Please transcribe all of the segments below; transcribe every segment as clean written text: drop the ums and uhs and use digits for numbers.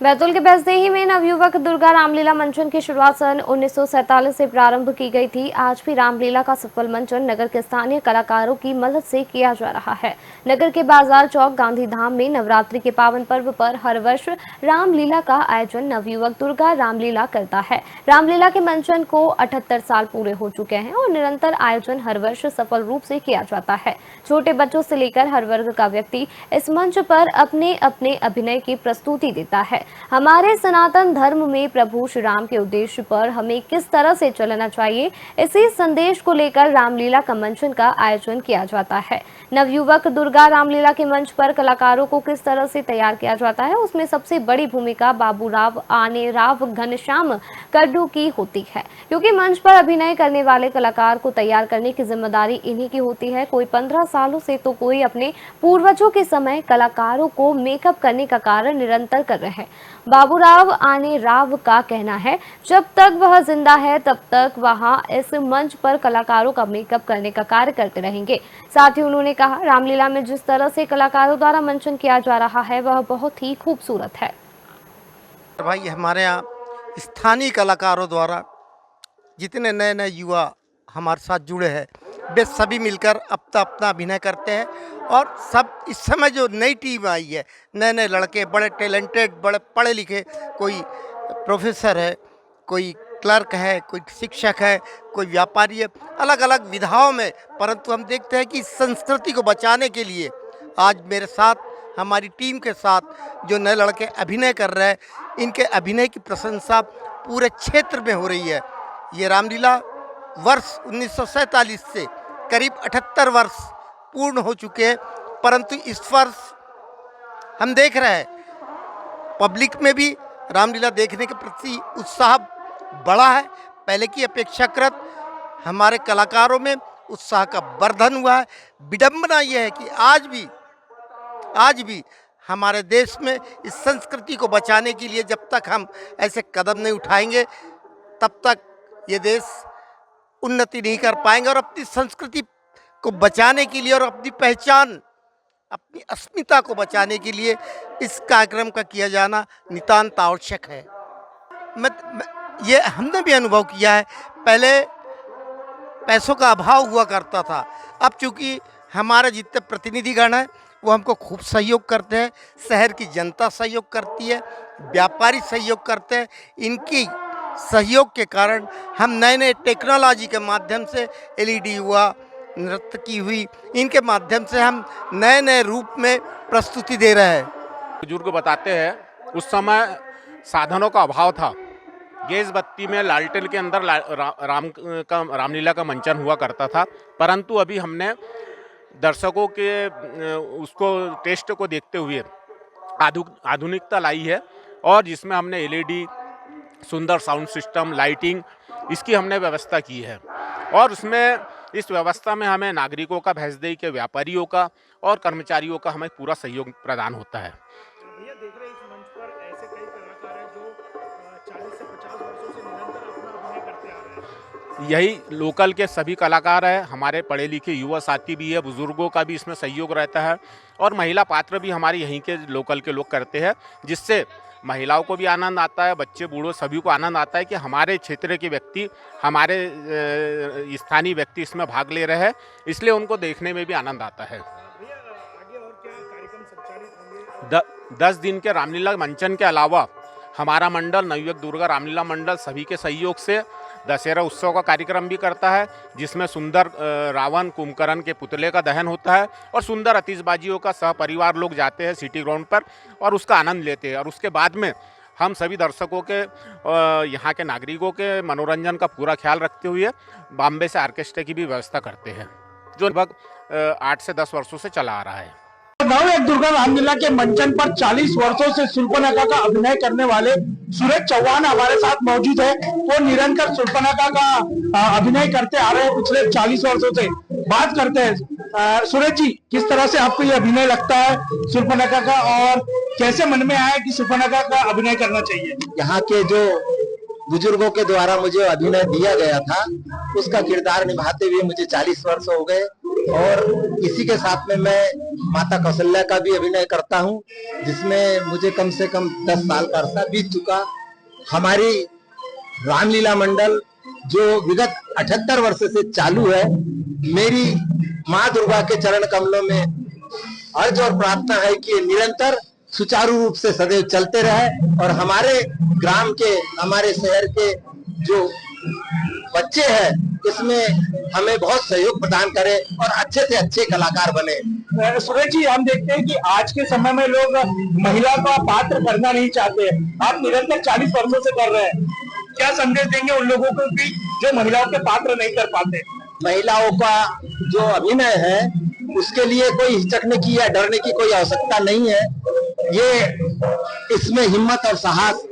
बैतूल के बैसदेही में नवयुवक दुर्गा रामलीला मंचन की शुरुआत सन 1947 से प्रारंभ की गई थी। आज भी रामलीला का सफल मंचन नगर के स्थानीय कलाकारों की मदद से किया जा रहा है। नगर के बाजार चौक गांधी धाम में नवरात्रि के पावन पर्व पर हर वर्ष रामलीला का आयोजन नवयुवक दुर्गा रामलीला करता है। रामलीला के मंचन को 78 साल पूरे हो चुके हैं और निरंतर आयोजन हर वर्ष सफल रूप से किया जाता है। छोटे बच्चों से लेकर हर वर्ग का व्यक्ति इस मंच पर अपने अपने अभिनय की प्रस्तुति देता है। हमारे सनातन धर्म में प्रभु श्री राम के उद्देश्य पर हमें किस तरह से चलना चाहिए, इसी संदेश को लेकर रामलीला का मंचन का आयोजन किया जाता है। नवयुवक दुर्गा रामलीला के मंच पर कलाकारों को किस तरह से तैयार किया जाता है, उसमें सबसे बड़ी भूमिका बाबूराव आनेराव घनश्याम कड्डू की होती है, क्योंकि मंच पर अभिनय करने वाले कलाकार को तैयार करने की जिम्मेदारी इन्हीं की होती है। कोई 15 सालों से तो कोई अपने पूर्वजों के समय कलाकारों को मेकअप करने का कार्य निरंतर कर रहे हैं। बाबूराव आनेराव का कहना है, जब तक वह जिंदा है तब तक वहां इस मंच पर कलाकारों का मेकअप करने का कार्य करते रहेंगे। साथ ही उन्होंने कहा, रामलीला में जिस तरह से कलाकारों द्वारा मंचन किया जा रहा है वह बहुत ही खूबसूरत है। भाई हमारे यहाँ स्थानीय कलाकारों द्वारा जितने नए नए युवा हमारे साथ जुड़े हैं वे सभी मिलकर अपना अपना अभिनय करते हैं। और सब इस समय जो नई टीम आई है, नए नए लड़के बड़े टैलेंटेड, बड़े पढ़े लिखे, कोई प्रोफेसर है, कोई क्लर्क है, कोई शिक्षक है, कोई व्यापारी है, अलग अलग विधाओं में। परंतु हम देखते हैं कि संस्कृति को बचाने के लिए आज मेरे साथ हमारी टीम के साथ जो नए लड़के अभिनय कर रहे हैं, इनके अभिनय की प्रशंसा पूरे क्षेत्र में हो रही है। ये रामलीला वर्ष 1947 से करीब 78 वर्ष पूर्ण हो चुके हैं, परंतु इस वर्ष हम देख रहे हैं पब्लिक में भी रामलीला देखने के प्रति उत्साह बढ़ा है। पहले की अपेक्षाकृत हमारे कलाकारों में उत्साह का वर्धन हुआ है। विडंबना यह है कि आज भी हमारे देश में इस संस्कृति को बचाने के लिए जब तक हम ऐसे कदम नहीं उठाएंगे तब तक ये देश उन्नति नहीं कर पाएंगे। और अपनी संस्कृति को बचाने के लिए और अपनी पहचान, अपनी अस्मिता को बचाने के लिए इस कार्यक्रम का किया जाना नितांत आवश्यक है। ये हमने भी अनुभव किया है। पहले पैसों का अभाव हुआ करता था, अब चूँकि हमारे जितने प्रतिनिधिगण हैं वो हमको खूब सहयोग करते हैं, शहर की जनता सहयोग करती है, व्यापारी सहयोग करते हैं। इनकी सहयोग के कारण हम नए नए टेक्नोलॉजी के माध्यम से LED हुआ, नर्तकी हुई, इनके माध्यम से हम नए नए रूप में प्रस्तुति दे रहे हैं। बुजुर्ग बताते हैं उस समय साधनों का अभाव था। गैस बत्ती में लालटेन के अंदर रामलीला का मंचन हुआ करता था, परंतु अभी हमने दर्शकों के उसको टेस्ट को देखते हुए आधुनिकता लाई है और जिसमें हमने LED, सुंदर साउंड सिस्टम, लाइटिंग, इसकी हमने व्यवस्था की है। और उसमें इस व्यवस्था में हमें नागरिकों का, भैंसदेही के व्यापारियों का और कर्मचारियों का हमें पूरा सहयोग प्रदान होता है। भैया देख रहे हैं इस मंच पर ऐसे कई कलाकार हैं जो 40 से 50 वर्षों से निरंतर अपना अभिनय करते आ रहे हैं। यही लोकल के सभी कलाकार हैं, हमारे पढ़े लिखे युवा साथी भी है, बुजुर्गों का भी इसमें सहयोग रहता है और महिला पात्र भी हमारे यहीं के लोकल के लोग करते हैं, जिससे महिलाओं को भी आनंद आता है, बच्चे बूढ़ों सभी को आनंद आता है कि हमारे क्षेत्र के व्यक्ति, हमारे स्थानीय व्यक्ति इसमें भाग ले रहे हैं, इसलिए उनको देखने में भी आनंद आता है। भैया आगे और क्या कार्यक्रम संचालित होंगे? 10 दिन के रामलीला मंचन के अलावा हमारा मंडल नवयुवक दुर्गा रामलीला मंडल सभी के सहयोग से दशहरा उत्सव का कार्यक्रम भी करता है, जिसमें सुंदर रावण कुंभकर्ण के पुतले का दहन होता है और सुंदर आतिशबाजियों का सहपरिवार लोग जाते हैं सिटी ग्राउंड पर और उसका आनंद लेते हैं। और उसके बाद में हम सभी दर्शकों के, यहाँ के नागरिकों के मनोरंजन का पूरा ख्याल रखते हुए बॉम्बे से ऑर्केस्ट्रा की भी व्यवस्था करते हैं, जो लगभग 8 से 10 वर्षों से चला आ रहा है। नवयुवक दुर्गा रामलीला के मंचन पर 40 वर्षों से शूर्पणखा का अभिनय करने वाले सूरज चौहान हमारे साथ मौजूद है। वो निरंतर शूर्पणखा का अभिनय करते आ रहे हैं पिछले 40 वर्षों से। बात करते हैं सूरज जी, किस तरह से आपको ये अभिनय लगता है शूर्पणखा का और कैसे मन में आया कि शूर्पणखा का अभिनय करना चाहिए? यहाँ के जो बुजुर्गों के द्वारा मुझे अभिनय दिया गया था उसका किरदार निभाते हुए मुझे 40 वर्ष हो गए। और इसी के साथ में मैं माता कौशल्या का भी अभिनय करता हूँ, जिसमें मुझे कम से कम 10 साल का अरसा बीत चुका। हमारी रामलीला मंडल जो विगत 78 वर्ष से चालू है, मेरी माँ दुर्गा के चरण कमलों में अर्ज और प्रार्थना है कि ये निरंतर सुचारू रूप से सदैव चलते रहे और हमारे ग्राम के, हमारे शहर के जो बच्चे हैं इसमें हमें बहुत सहयोग प्रदान करे और अच्छे से अच्छे कलाकार बने। सुरेश जी, हम देखते हैं कि आज के समय में लोग महिला का पात्र करना नहीं चाहते। आप निरंतर 40 वर्षों से कर रहे हैं, क्या संदेश देंगे उन लोगों को भी जो महिलाओं के पात्र नहीं कर पाते? महिलाओं का जो अभिनय है उसके लिए कोई हिचकने की या डरने की कोई आवश्यकता नहीं है। ये इसमें हिम्मत और साहस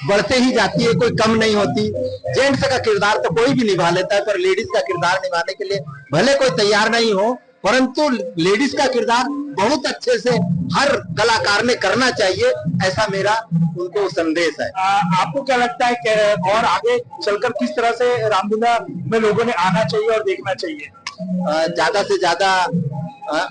बढ़ते ही जाती है, कोई कम नहीं होती। जेंट्स का किरदार तो कोई भी निभा लेता है, पर लेडीज का किरदार निभाने के लिए भले कोई तैयार नहीं हो, परंतु लेडीज का किरदार बहुत अच्छे से हर कलाकार ने करना चाहिए, ऐसा मेरा उनको संदेश है। आपको क्या लगता है कि और आगे चलकर किस तरह से रामलीला में लोगों ने आना चाहिए और देखना चाहिए? ज्यादा से ज्यादा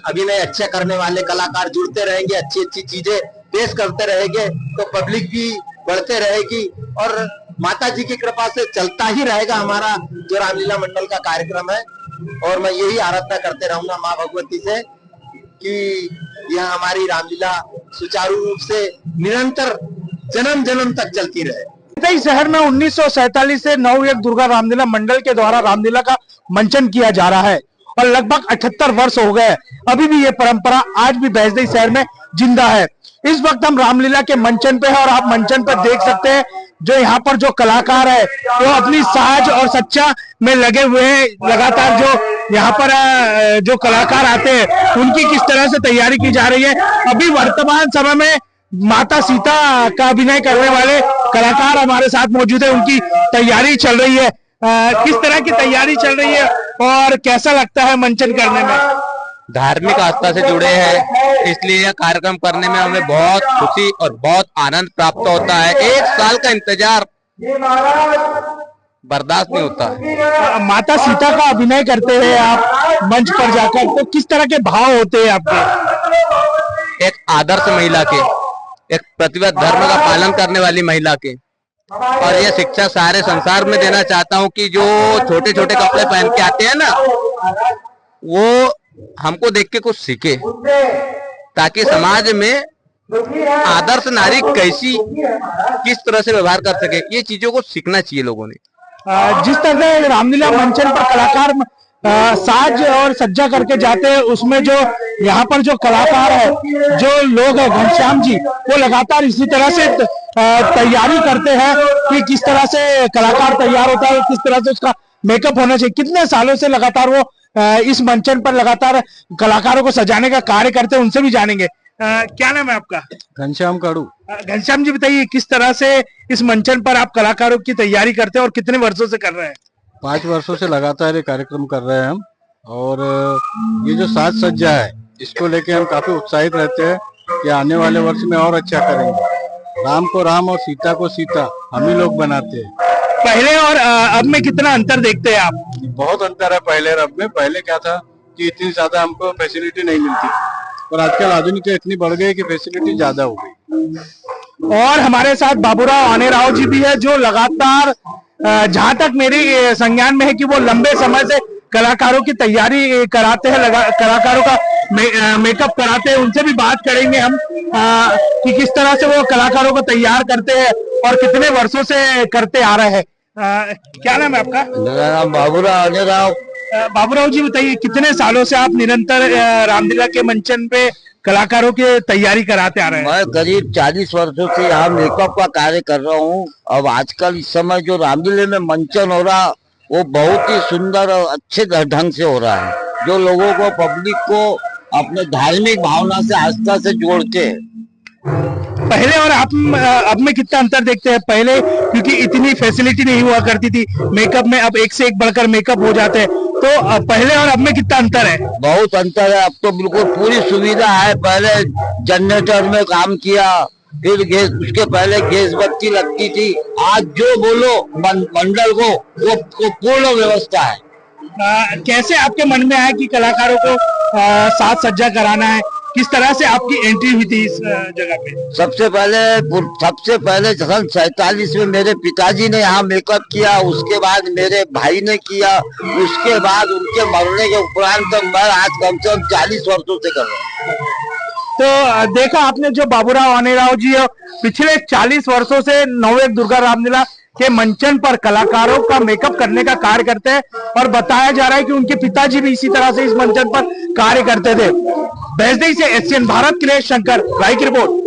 अभिनय अच्छा करने वाले कलाकार जुड़ते रहेंगे, अच्छी अच्छी चीजें पेश करते रहेंगे तो पब्लिक भी बढ़ते रहेगी और माता जी की कृपा से चलता ही रहेगा हमारा जो रामलीला मंडल का कार्यक्रम है। और मैं यही आराधना करते रहूंगा माँ भगवती से कि यह हमारी रामलीला सुचारू रूप से निरंतर जन्म जन्म तक चलती रहे। इस शहर में 1947 से नवयुग दुर्गा रामलीला मंडल के द्वारा रामलीला का मंचन किया जा रहा है और लगभग 78 वर्ष हो गए। अभी भी ये परंपरा आज भी भैंसदेई शहर में जिंदा है। इस वक्त हम रामलीला के मंचन पे हैं और आप मंचन पर देख सकते हैं जो यहाँ पर जो कलाकार है वो अपनी साज और सच्चा में लगे हुए हैं। लगातार जो यहाँ पर जो कलाकार आते हैं उनकी किस तरह से तैयारी की जा रही है। अभी वर्तमान समय में माता सीता का अभिनय करने वाले कलाकार हमारे साथ मौजूद है, उनकी तैयारी चल रही है। किस तरह की तैयारी चल रही है और कैसा लगता है मंचन करने में? धार्मिक आस्था से जुड़े हैं, इसलिए यह कार्यक्रम करने में हमें बहुत खुशी और बहुत आनंद प्राप्त होता है। 1 साल का इंतजार बर्दाश्त नहीं होता है। माता सीता का अभिनय करते हैं आप मंच पर जाकर, तो किस तरह के भाव होते हैं आपके? एक आदर्श महिला के, एक प्रतिबद्ध धर्म का पालन करने वाली महिला के, और यह शिक्षा सारे संसार में देना चाहता हूँ कि जो छोटे छोटे कपड़े पहन के आते हैं ना, वो हमको देख के कुछ सीखे, ताकि समाज में आदर्श नारी किस तरह से व्यवहार कर सके, ये चीजों को सीखना चाहिए लोगों ने। जिस तरह से रामलीला मंचन पर कलाकार साज और सज्जा करके जाते हैं, उसमें जो यहाँ पर जो कलाकार है, जो लोग है, घनश्याम जी, वो लगातार इसी तरह से तैयारी करते हैं कि किस तरह से कलाकार तैयार होता है, किस तरह से उसका मेकअप होना चाहिए। कितने सालों से लगातार वो इस मंचन पर लगातार कलाकारों को सजाने का कार्य करते हैं, उनसे भी जानेंगे। क्या नाम है आपका? घनश्याम काड़ू। घनश्याम जी, बताइए किस तरह से इस मंचन पर आप कलाकारों की तैयारी करते हैं और कितने वर्षों से कर रहे हैं? 5 वर्षों से लगातार ये कार्यक्रम कर रहे हैं हम, और ये जो साज सज्जा है इसको लेके हम काफी उत्साहित रहते हैं कि आने वाले वर्ष में और अच्छा करेंगे। राम को राम और सीता को सीता हम ही लोग बनाते हैं। पहले और अब में कितना अंतर देखते हैं आप? बहुत अंतर है पहले और अब में। पहले क्या था कि इतनी ज्यादा हमको फैसिलिटी नहीं मिलती, और आजकल आधुनिकता इतनी बढ़ गई कि फैसिलिटी ज्यादा हो गई। और हमारे साथ बाबूराव आनेराव जी भी है, जो लगातार जहां तक मेरी संज्ञान में है कि वो लंबे समय से कलाकारों की तैयारी कराते हैं, कलाकारों का मेकअप कराते हैं। उनसे भी बात करेंगे हम कि किस तरह से वो कलाकारों को तैयार करते हैं और कितने वर्षों से करते आ रहे हैं। क्या नाम है आपका? मेरा नाम बाबूराव आनेराव। बाबूराव जी, बताइए कितने सालों से आप निरंतर रामलीला के मंचन पे कलाकारों की तैयारी कराते आ रहे हैं? मैं करीब 40 वर्षों से यहाँ मेकअप का कार्य कर रहा हूँ। अब आजकल इस समय जो रामलीला में मंचन हो रहा वो बहुत ही सुंदर और अच्छे ढंग से हो रहा है, जो लोगों को, पब्लिक को अपने धार्मिक भावना से, आस्था से जोड़ते हैं। पहले और अब में कितना अंतर देखते हैं? पहले क्योंकि इतनी फैसिलिटी नहीं हुआ करती थी मेकअप में, अब एक से एक बढ़कर मेकअप हो जाते हैं, तो पहले और अब में कितना अंतर है? बहुत अंतर है। अब तो बिल्कुल पूरी सुविधा है। पहले जनरेटर में काम किया, फिर गैस, उसके पहले गैस बत्ती लगती थी। आज जो बोलो मंडल को वो पूर्ण व्यवस्था है। कैसे आपके मन में आया कि कलाकारों को साज सज्जा कराना है, किस तरह से आपकी एंट्री हुई थी इस जगह पे? सबसे पहले सन 47 में मेरे पिताजी ने यहाँ मेकअप किया, उसके बाद मेरे भाई ने किया, उसके बाद उनके मरने के उपरांत तक मैं आज कम से कम 40 वर्षों से कर रहा हूँ। तो देखा आपने जो बाबूराव आनेराव जी पिछले 40 वर्षों से नवयुग दुर्गा रामलीला के मंचन पर कलाकारों का मेकअप करने का कार्य करते हैं और बताया जा रहा है कि उनके पिताजी भी इसी तरह से इस मंचन पर कार्य करते थे। बैजदी से एशियन भारत के लिए शंकर राय की रिपोर्ट।